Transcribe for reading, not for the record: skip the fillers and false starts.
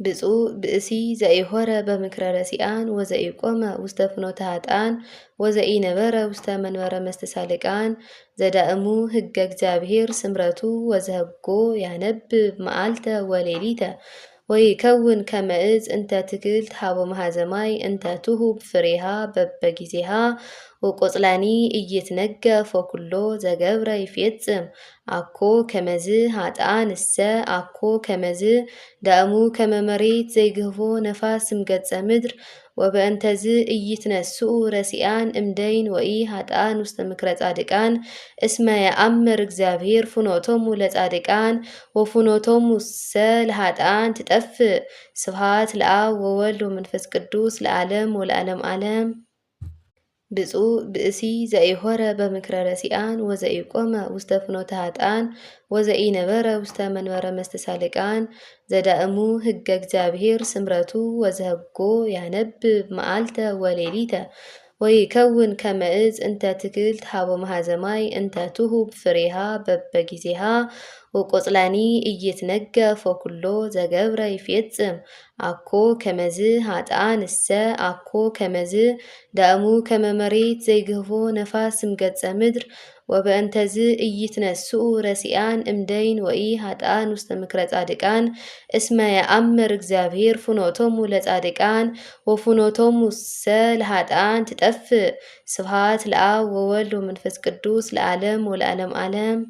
ብፁዕ ብእሲ ዘኢሖረ በምክረ ረሲአን ወዘኢቆመ ውስተ ፍኖተ ኃጥአን ወዘኢነበረ ውስተ መንበረ መስተሳልቃን ዘዳእሙ ሕገ እግዚአብሔር ስምረቱ ወዘህጎ ያነብብ መዓልተ ወሌሊተ ወይከውን ከመ ዕፅ እንተ ትክልት ሀበ ማሐዘማይ እንተ ትሁብ ፍሬሃ በበጊዜሃ ወቆጽላኒ ኢይትነገፍ ወኩሎ ዘገብረ ይፌጽም አኮ ከመዝ ኃጥአን እሰ አኮ ከመዝ ዳእሙ ከመ መሬት ዘይግህፎ ነፋስ እምገጸ ምድር ወበእንተዝ ኢይትነስኡ ረሲአን እምደይን ወኢ ኃጥአን ውስተ ምክረ ጻድቃን እስመ የአምር እግዚአብሔር ፍኖቶሙ ለጻድቃን ወፍኖቶሙሰ ለኃጥአን ትጠፍእ። ስብሐት ለአብ ወወልድ ወመንፈስ ቅዱስ ለዓለም ወለዓለም ዓለም። ብፁዕ ብእሲ ዘኢሖረ በምክረ ረሲአን ወዘኢቆመ ውስተ ፍኖተ ኃጥአን ወዘኢነበረ ውስተ መንበረ መስተሳልቃን ዘዳእሙ ሕገ እግዚአብሔር ስምረቱ ወዘህጎ ያነብብ መዓልተ ወሌሊተ ወይከውን ከመ ዕፅ እንተ ትክልት ሀበ ማሐዘማይ እንተ ትሁብ ፍሬሃ በበጊዜሃ ወቆጽላኒ ኢይትነገፍ ወኩሎ ዘገብረ ይፌጽም አኮ ከመዝ ኃጥአን እሰ አኮ ከመዝ ዳእሙ ከመ መሬት ዘይግህፎ ነፋስ እምገጸ ምድር ወበእንተዝ ኢይትነስኡ ረሲአን እምደይን ወኢ ኃጥአን ውስተ ምክረ ጻድቃን እስመ የአምር እግዚአብሔር ፍኖቶሙ ለጻድቃን ወፍኖቶሙሰ ለኃጥአን ትጠፍእ። ስብሐት ለአብ ወወልድ ወመንፈስ ቅዱስ ለዓለም ወለዓለም ዓለም።